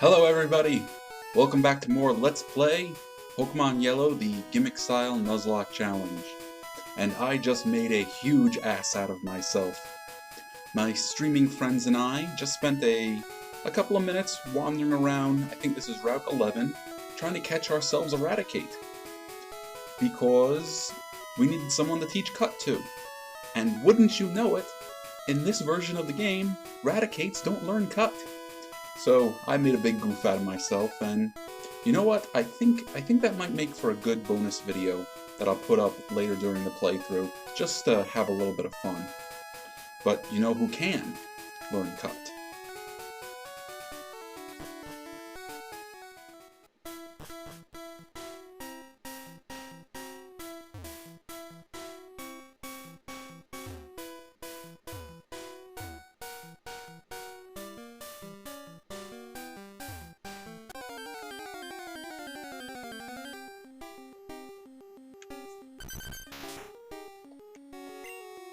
Hello everybody! Welcome back to more Let's Play Pokemon Yellow, the Gimmick style Nuzlocke challenge. And I just made a huge ass out of myself. My streaming friends and I just spent a couple of minutes wandering around, I think this is Route 11, trying to catch ourselves Eradicate. Because we needed someone to teach Cut to. And wouldn't you know it, in this version of the game, Raticates don't learn Cut. So I made a big goof out of myself, and you know what? I think that might make for a good bonus video that I'll put up later during the playthrough, just to have a little bit of fun. But you know who can learn Cut?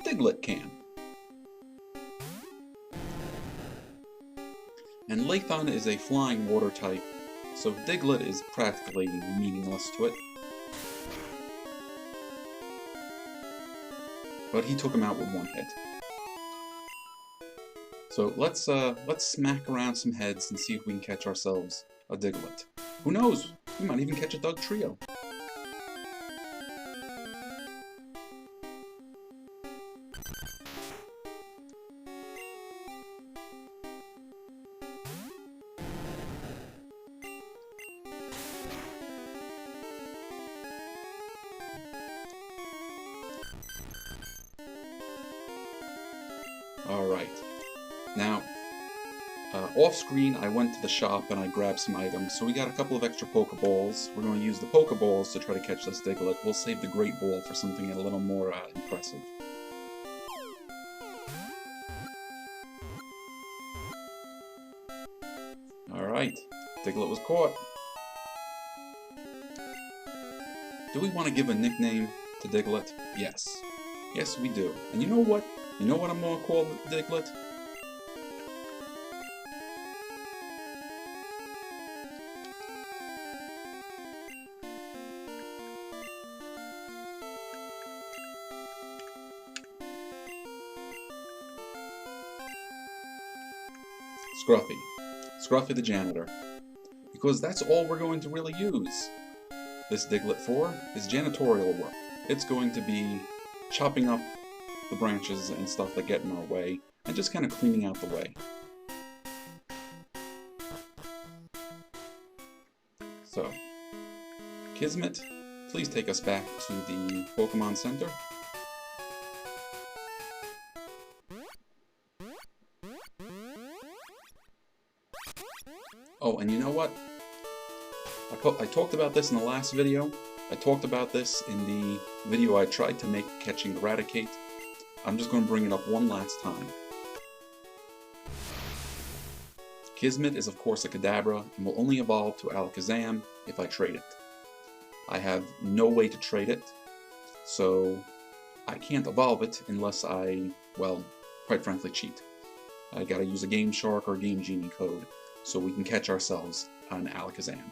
Diglett can. And Lathan is a flying water type, so Diglett is practically meaningless to it. But he took him out with one hit. So let's smack around some heads and see if we can catch ourselves a Diglett. Who knows? We might even catch a Dugtrio. Alright, now, off-screen I went to the shop and I grabbed some items, so we got a couple of extra Pokeballs. We're going to use the Pokeballs to try to catch this Diglett. We'll save the Great Ball for something a little more impressive. Alright, Diglett was caught. Do we want to give a nickname to Diglett? Yes. Yes, we do. And you know what? You know what I'm going to call Diglett? Scruffy. Scruffy the janitor. Because that's all we're going to really use this Diglett for, is janitorial work. It's going to be chopping up the branches and stuff that get in our way, and just kind of cleaning out the way. So, Kismet, please take us back to the Pokemon Center. Oh, and you know what? I talked about this in the last video. I talked about this in the video I tried to make catching Eradicate. I'm just going to bring it up one last time. Kismet is of course a Kadabra and will only evolve to Alakazam if I trade it. I have no way to trade it, so I can't evolve it unless I, well, quite frankly cheat. I gotta use a Game Shark or Game Genie code so we can catch ourselves an Alakazam.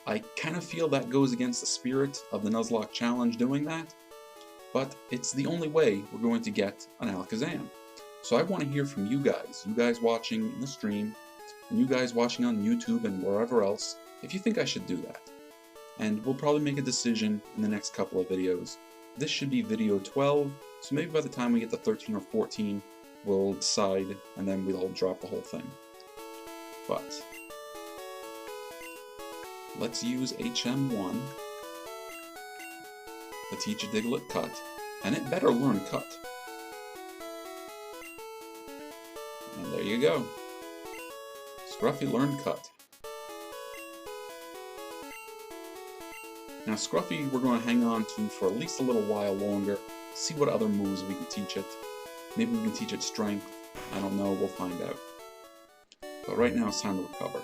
I kind of feel that goes against the spirit of the Nuzlocke challenge doing that, but it's the only way we're going to get an Alakazam. So I want to hear from you guys watching in the stream, and you guys watching on YouTube and wherever else, if you think I should do that. And we'll probably make a decision in the next couple of videos. This should be video 12, so maybe by the time we get to 13 or 14, we'll decide, and then we'll drop the whole thing. But let's use HM1 to teach a Diglett Cut, and it better learn Cut. And there you go. Scruffy learned Cut. Now Scruffy we're going to hang on to for at least a little while longer, see what other moves we can teach it. Maybe we can teach it Strength, I don't know, we'll find out. But right now it's time to recover.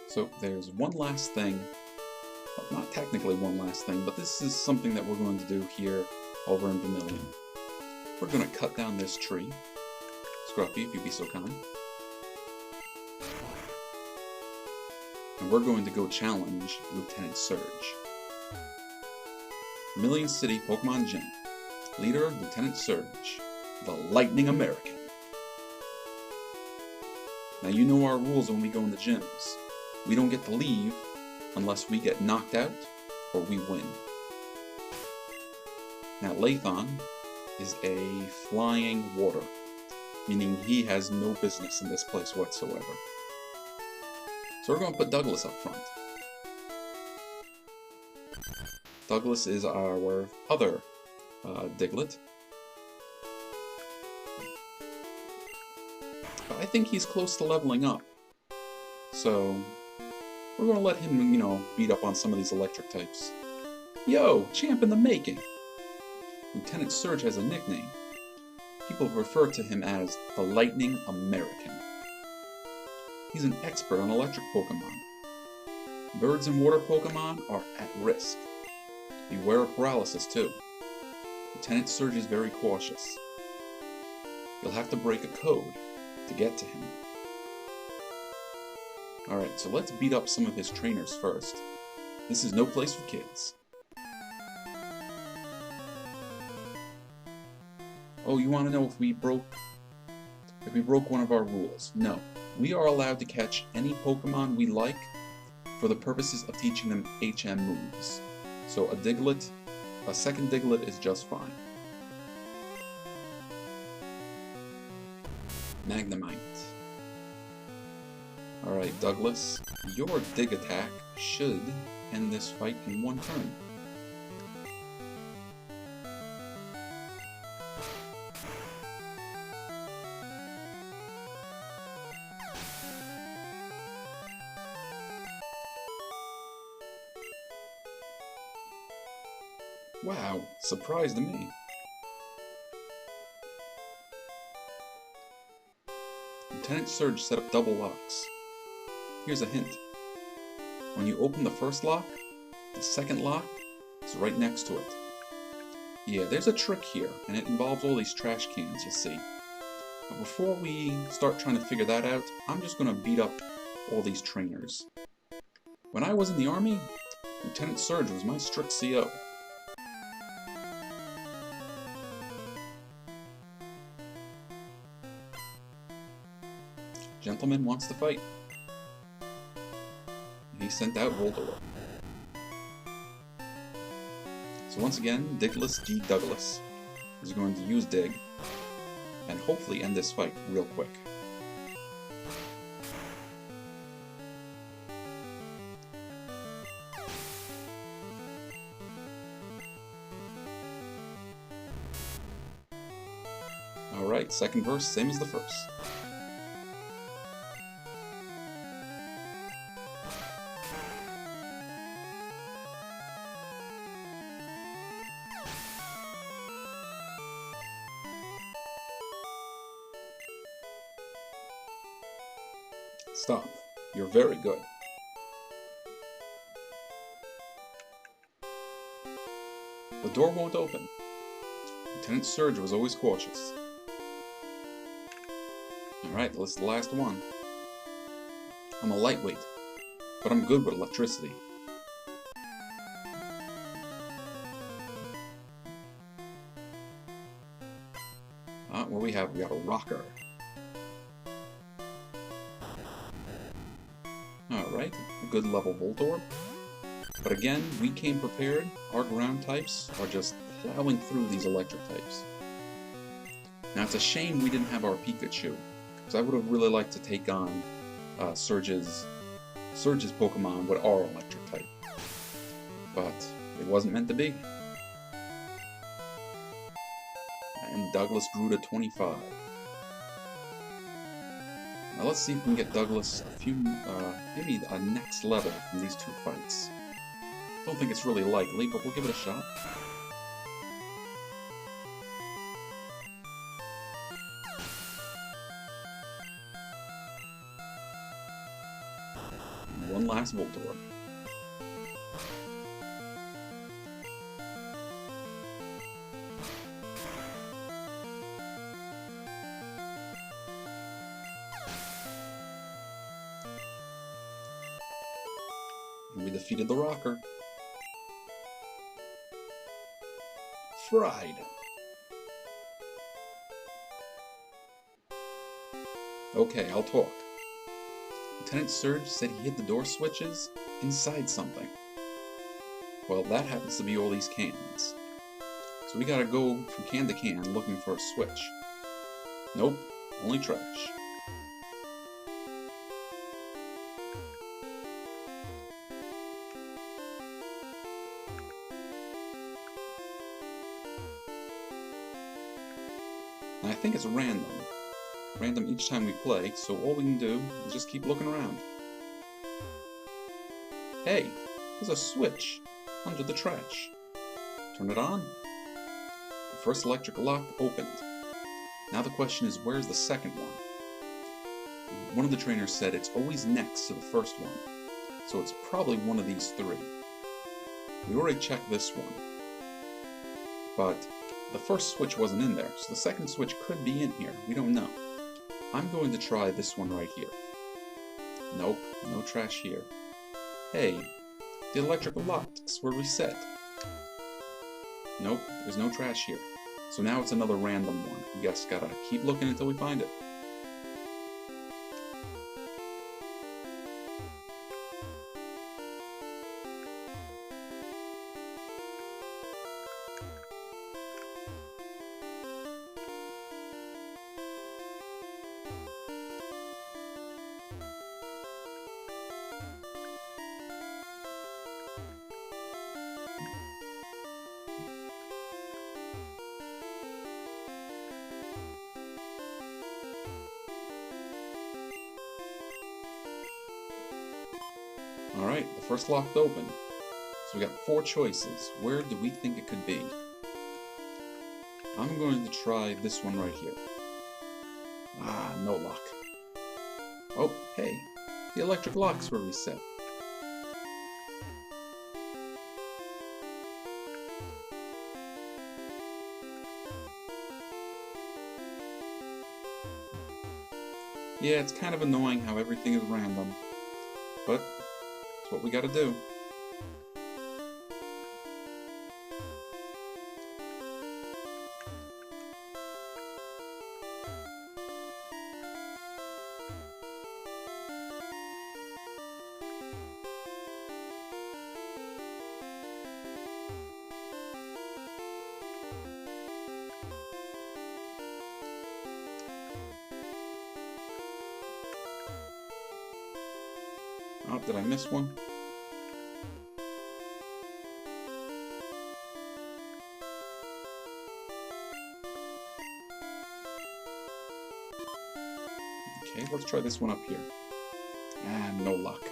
So there's one last thing, well, not technically one last thing, but this is something that we're going to do here over in Vermilion. We're going to cut down this tree. Scruffy, if you'd be so kind. And we're going to go challenge Lieutenant Surge. Vermilion City Pokemon Gym. Leader, Lieutenant Surge, the Lightning American. Now you know our rules when we go in the gyms. We don't get to leave unless we get knocked out or we win. Now Lathan is a flying water, meaning he has no business in this place whatsoever. So we're going to put Douglas up front. Douglas is our other Diglett. But I think he's close to leveling up. So we're going to let him, beat up on some of these electric types. Yo, champ in the making! Lieutenant Surge has a nickname. People refer to him as the Lightning American. He's an expert on electric Pokemon. Birds and water Pokemon are at risk. Beware of paralysis too. Lieutenant Surge is very cautious. You'll have to break a code to get to him. Alright, so let's beat up some of his trainers first. This is no place for kids. Oh, you want to know if we broke one of our rules? No. We are allowed to catch any Pokemon we like for the purposes of teaching them HM moves. So a second Diglett is just fine. Magnemite. Alright, Douglas, your dig attack should end this fight in one turn. Wow, surprise to me. Lieutenant Surge set up double locks. Here's a hint. When you open the first lock, the second lock is right next to it. Yeah, there's a trick here, and it involves all these trash cans, you see. But before we start trying to figure that out, I'm just going to beat up all these trainers. When I was in the army, Lieutenant Surge was my strict CO. Gentleman wants to fight. He sent out Voltorb. So once again, Digless D. Douglas is going to use Dig and hopefully end this fight real quick. Alright, second verse, same as the first. Stop. You're very good. The door won't open. Lieutenant Surge was always cautious. Alright, this is the last one. I'm a lightweight, but I'm good with electricity. What do we have? We got a rocker. Alright, a good level Voltorb. But again, we came prepared. Our ground types are just plowing through these electric types. Now it's a shame we didn't have our Pikachu, because I would have really liked to take on Surge's Pokemon with our electric type. But it wasn't meant to be. And Douglas grew to 25. Now let's see if we can get Douglas a few, maybe a next level from these two fights. Don't think it's really likely, but we'll give it a shot. One last Voltorb. And we defeated the Rocker. Fried. Okay, I'll talk. Lieutenant Surge said he hid the door switches inside something. Well, that happens to be all these cans. So we gotta go from can to can looking for a switch. Nope, only trash. And I think it's random. Random each time we play, so all we can do is just keep looking around. Hey, there's a switch under the trash. Turn it on. The first electric lock opened. Now the question is, where's the second one? One of the trainers said it's always next to the first one, so it's probably one of these three. We already checked this one, but the first switch wasn't in there, so the second switch could be in here. We don't know. I'm going to try this one right here. Nope, no trash here. Hey, the electrical locks were reset. Nope, there's no trash here. So now it's another random one. We just gotta keep looking until we find it. Alright, the first lock's open. So we got 4 choices. Where do we think it could be? I'm going to try this one right here. Ah, no luck. Oh, hey, the electric locks were reset. Yeah, it's kind of annoying how everything is random, but it's what we gotta do. Oh, did I miss one? Okay, let's try this one up here. Ah, no luck.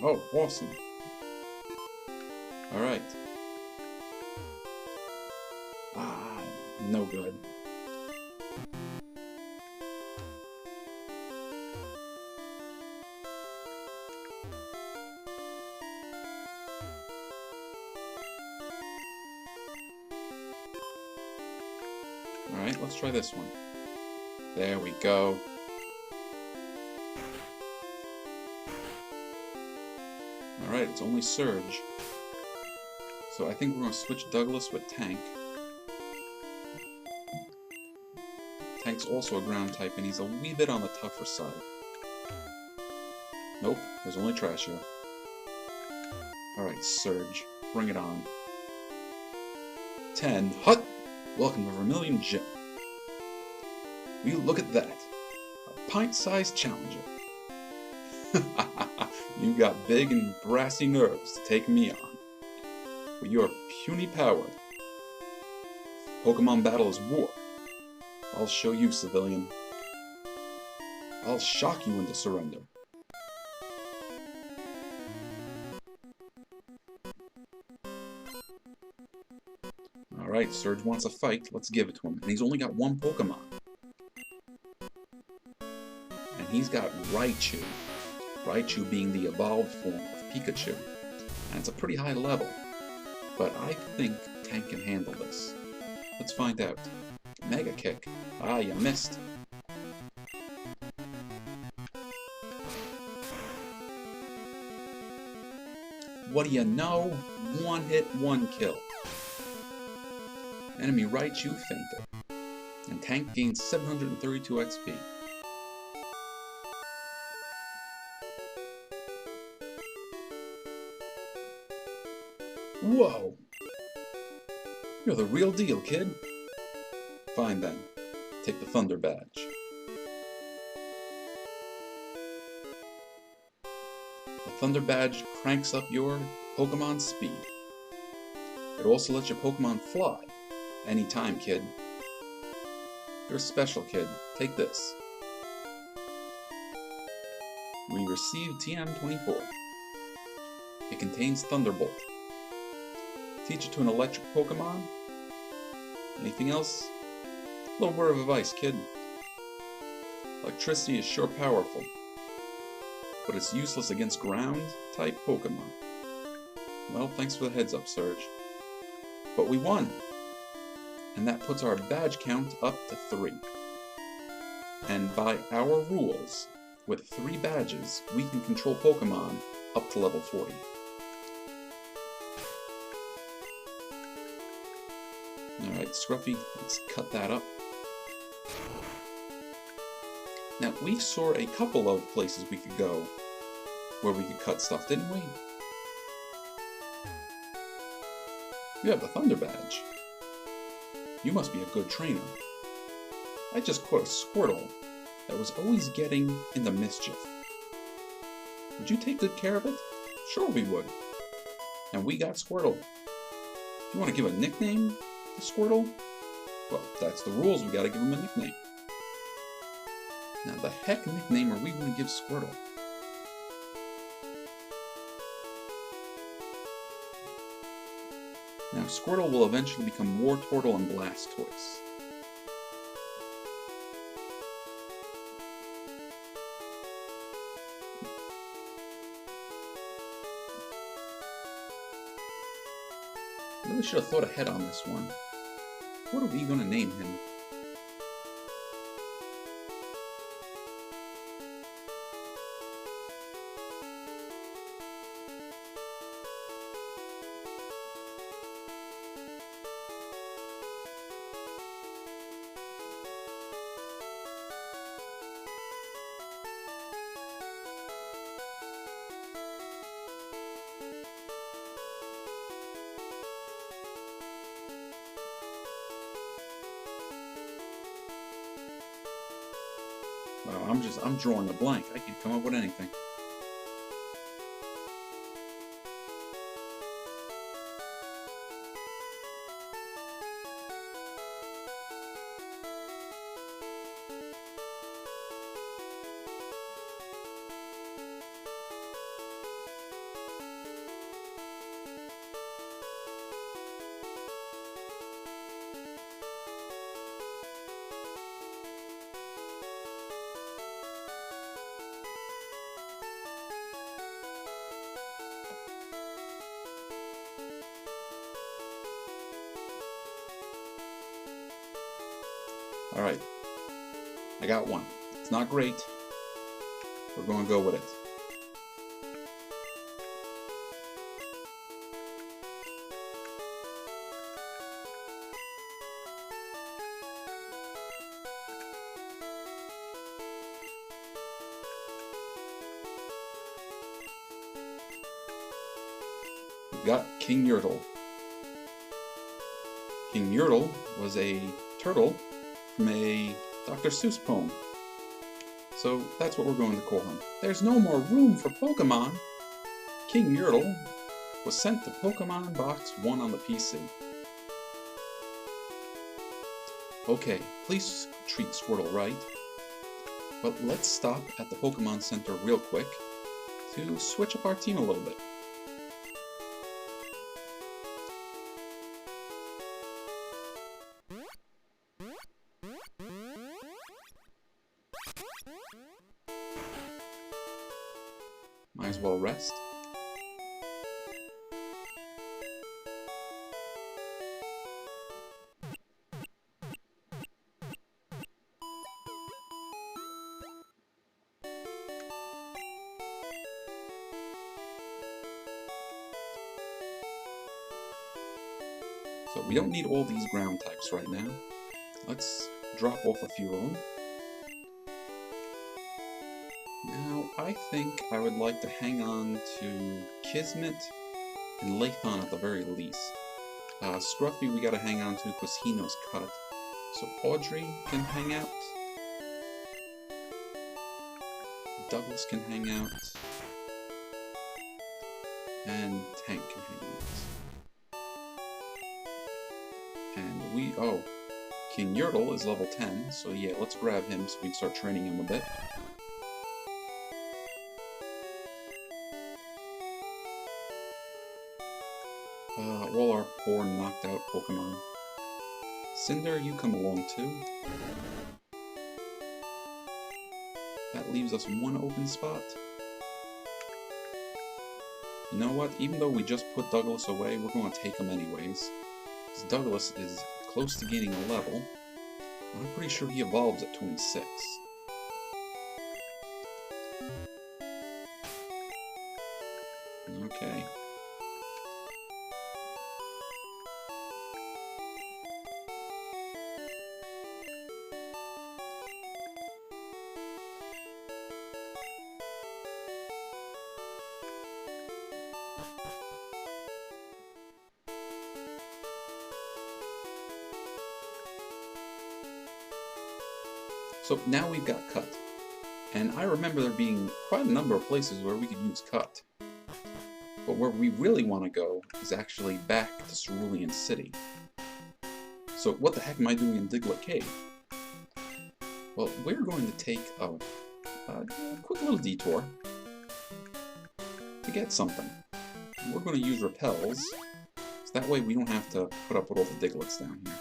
Oh, awesome. Alright. Ah, no good. Alright, let's try this one. There we go. Alright, it's only Surge. So I think we're going to switch Douglas with Tank. Tank's also a ground type, and he's a wee bit on the tougher side. Nope, there's only trash here. Alright, Surge, bring it on. 10, hut! Welcome to Vermilion Gym. Will you look at that? A pint-sized challenger. You got big and brassy nerves to take me on. With your puny power. Pokemon battle is war. I'll show you, civilian. I'll shock you into surrender. Alright, Surge wants a fight. Let's give it to him. And he's only got 1 Pokemon. and he's got Raichu. Raichu being the evolved form of Pikachu. And it's a pretty high level, but I think Tank can handle this. Let's find out. Mega Kick. Ah, you missed. What do you know? One hit, one kill. Enemy Raichu fainted, and Tank gains 732 XP. Whoa! You're the real deal, kid. Fine then. Take the Thunder Badge. The Thunder Badge cranks up your Pokemon's speed. It also lets your Pokemon fly. Anytime, kid. You're special, kid. Take this. We received TM24. It contains Thunderbolt. Teach it to an electric Pokemon. Anything else? A little word of advice, kid. Electricity is sure powerful, but it's useless against ground-type Pokemon. Well, thanks for the heads up, Surge. But we won! And that puts our badge count up to 3. And by our rules, with 3 badges, we can control Pokemon up to level 40. Alright, Scruffy, let's cut that up. Now, we saw a couple of places we could go where we could cut stuff, didn't we? You have the Thunder Badge. You must be a good trainer. I just caught a Squirtle that was always getting into mischief. Would you take good care of it? Sure we would. And we got Squirtle. You want to give a nickname to Squirtle? Well, that's the rules, we gotta give him a nickname. Now, the heck nickname are we going to give Squirtle? Now, Squirtle will eventually become Wartortle and Blastoise. Really should have thought ahead on this one. What are we going to name him? Wow, I'm drawing a blank. I can come up with anything. Alright, I got one. It's not great. We're going to go with it. We've got King Yertle. King Yertle was a turtle from a Dr. Seuss poem. So that's what we're going to call him. There's no more room for Pokemon. King Yertle was sent to Pokemon Box 1 on the PC. Okay, please treat Squirtle right. But let's stop at the Pokemon Center real quick to switch up our team a little bit. Might as well rest. So we don't need all these ground types right now. Let's drop off a few of them. Now, I think I would like to hang on to Kismet and Lathan at the very least. Scruffy we gotta hang on to because he knows Cut. So Audrey can hang out. Douglas can hang out. And Tank can hang out. And oh, King Yertle is level 10, so yeah, let's grab him so we can start training him a bit. All our poor knocked out Pokemon. Cinder, you come along too. That leaves us one open spot. You know what? Even though we just put Douglas away, we're going to take him anyways. Because Douglas is close to gaining a level. I'm pretty sure he evolves at 26. Okay. So now we've got Cut, and I remember there being quite a number of places where we could use Cut. But where we really want to go is actually back to Cerulean City. So what the heck am I doing in Diglett Cave? Well, we're going to take a quick little detour to get something. We're going to use Repels, so that way we don't have to put up with all the Diglets down here.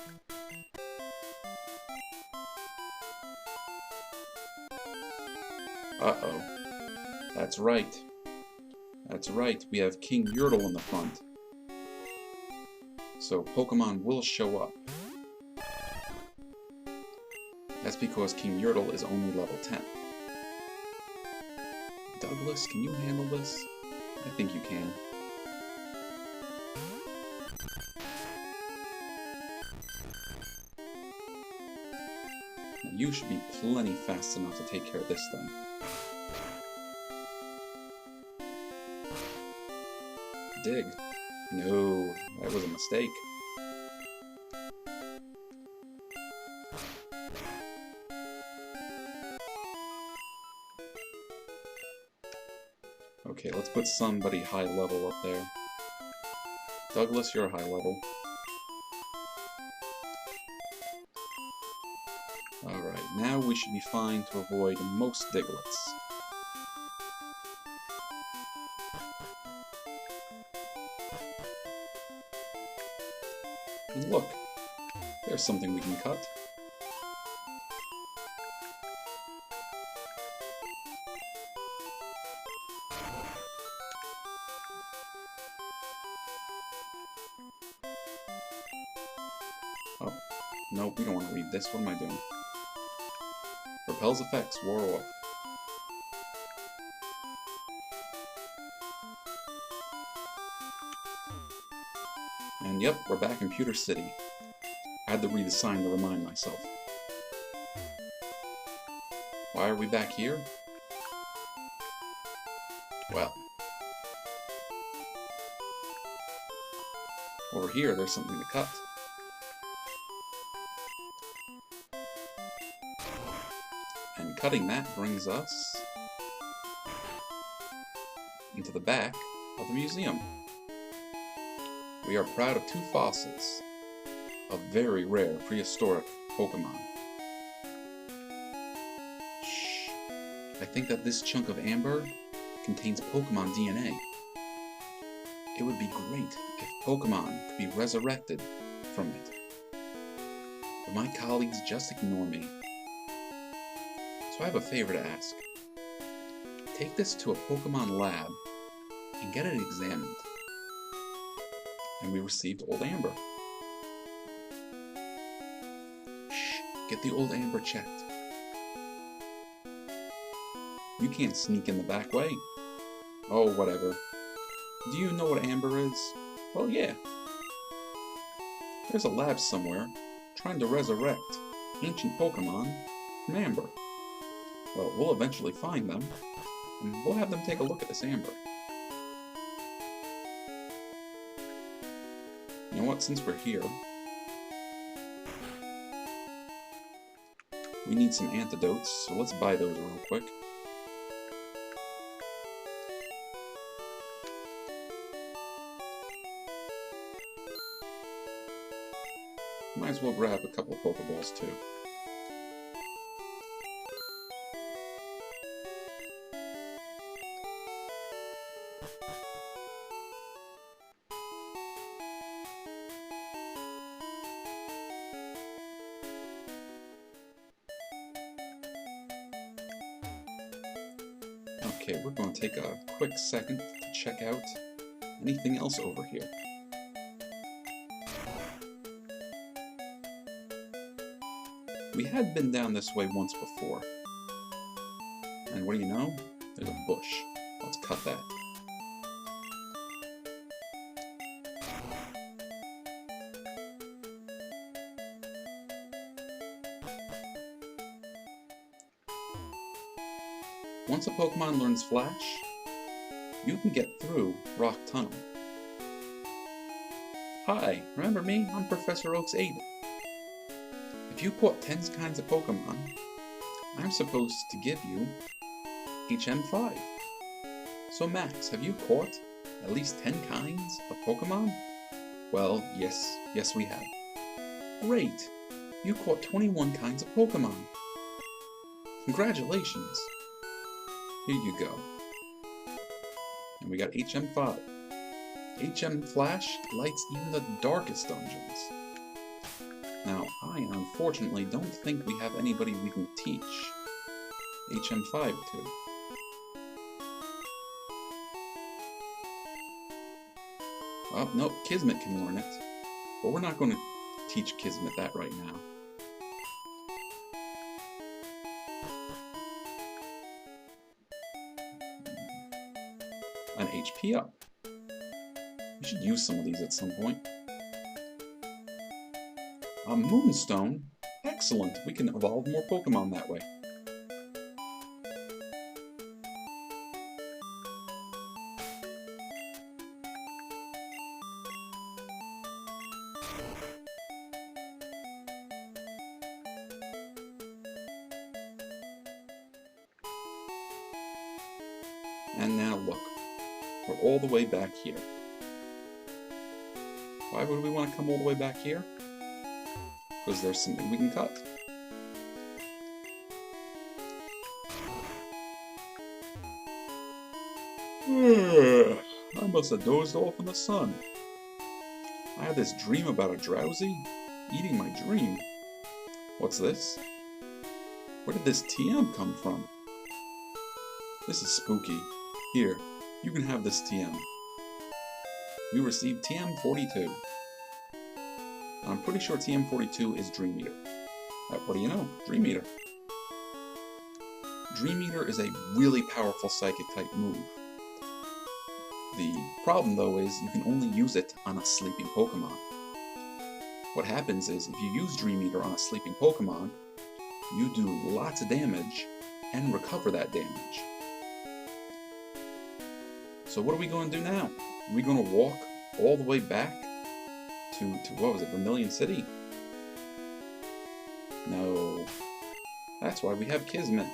Uh-oh. That's right. That's right, we have King Yertle in the front. So Pokemon will show up. That's because King Yertle is only level 10. Douglas, can you handle this? I think you can. Now, you should be plenty fast enough to take care of this thing. Dig. No, that was a mistake. Okay, let's put somebody high level up there. Douglas, you're high level. Alright, now we should be fine to avoid most Diglets. And look, there's something we can cut. Oh, nope, we don't want to read this. What am I doing? Repel's effects wore off. And yep, we're back in Pewter City. I had to read the sign to remind myself. Why are we back here? Well, over here there's something to cut. And cutting that brings us into the back of the museum. We are proud of 2 fossils of very rare prehistoric Pokemon. Shh. I think that this chunk of amber contains Pokemon DNA. It would be great if Pokemon could be resurrected from it. But my colleagues just ignore me. So I have a favor to ask. take this to a Pokemon lab and get it examined. And we received Old Amber. Shh, get the Old Amber checked. You can't sneak in the back way. Oh, whatever. Do you know what Amber is? Well, yeah. There's a lab somewhere trying to resurrect ancient Pokemon from Amber. Well, we'll eventually find them, and we'll have them take a look at this Amber. You know what, since we're here, we need some antidotes, so let's buy those real quick. Might as well grab a couple of Pokeballs too. Okay, we're going to take a quick second to check out anything else over here. We had been down this way once before. And what do you know? There's a bush. Let's cut that. Once a Pokemon learns Flash, you can get through Rock Tunnel. Hi, remember me? I'm Professor Oak's aide. If you caught 10 kinds of Pokemon, I'm supposed to give you HM5. So Max, have you caught at least 10 kinds of Pokemon? Well, yes we have. Great! You caught 21 kinds of Pokemon. Congratulations! Here you go. And we got HM5. HM Flash lights even the darkest dungeons. Now, I unfortunately don't think we have anybody we can teach HM5 to. Oh, no, Kismet can learn it. But we're not going to teach Kismet that right now. An HP up. We should use some of these at some point. A Moonstone? Excellent! We can evolve more Pokemon that way. And now look, we're all the way back here. Why would we want to come all the way back here? Because there's something we can cut. I must have dozed off in the sun. I had this dream about a drowsy eating my dream. What's this? Where did this TM come from? This is spooky. Here, you can have this TM. We received TM42. I'm pretty sure TM42 is Dream Eater. What do you know? Dream Eater. Dream Eater is a really powerful Psychic type move. The problem though is you can only use it on a sleeping Pokemon. What happens is if you use Dream Eater on a sleeping Pokemon, you do lots of damage and recover that damage. So what are we going to do now? Are we going to walk all the way back to what was it, Vermilion City? No. That's why we have Kismet.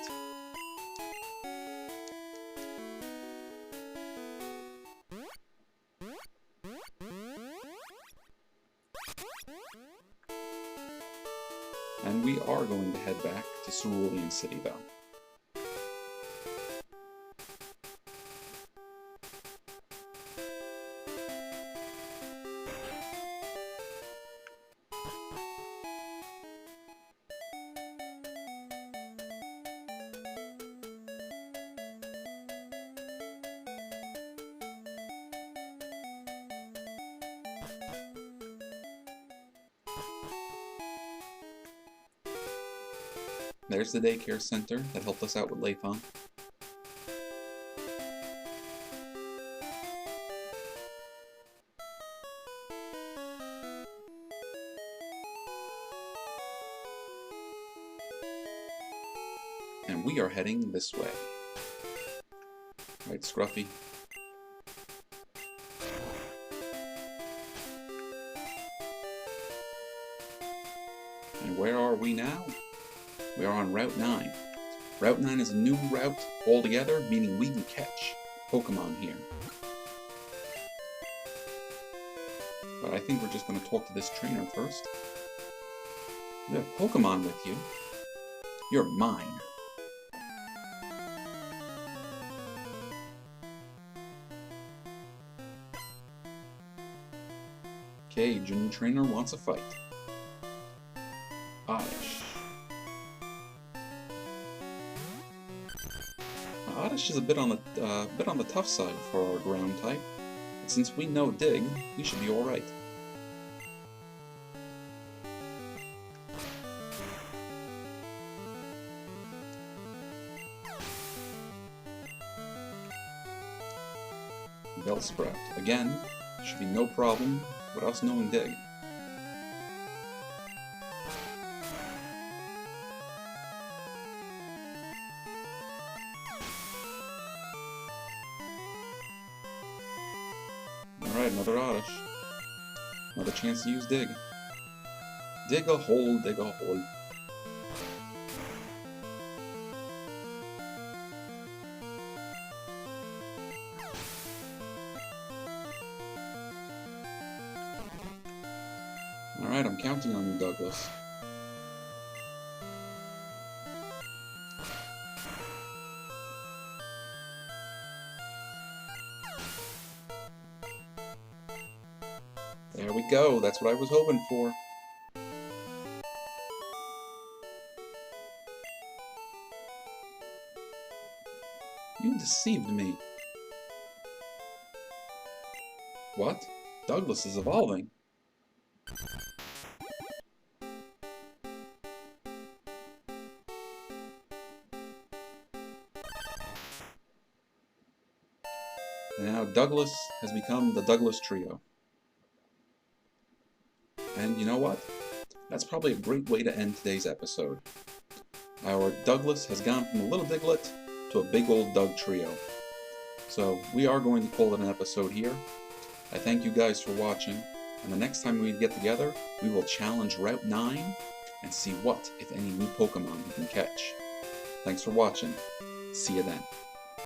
And we are going to head back to Cerulean City though. There's the daycare center that helped us out with Lathan. And we are heading this way. Right, Scruffy? And where are we now? We are on Route 9. Route 9 is a new route altogether, meaning we can catch Pokemon here. But I think we're just going to talk to this trainer first. You have Pokemon with you. You're mine. Okay, your new trainer wants a fight. Oddish. Oddish is a bit on the tough side for our ground type, but since we know Dig, we should be all right. Bellsprout. Again, should be no problem with us knowing Dig. Alright, another Oddish. Another chance to use Dig. Dig a hole, dig a hole. Alright, I'm counting on you, Douglas. There we go, that's what I was hoping for. You deceived me. What? Douglas is evolving. And now Douglas has become the Douglas Trio. And you know what? That's probably a great way to end today's episode. Our Douglas has gone from a little Diglett to a big old Doug Trio. So we are going to call it an episode here. I thank you guys for watching, and the next time we get together, we will challenge Route 9 and see what, if any, new Pokemon we can catch. Thanks for watching. See you then.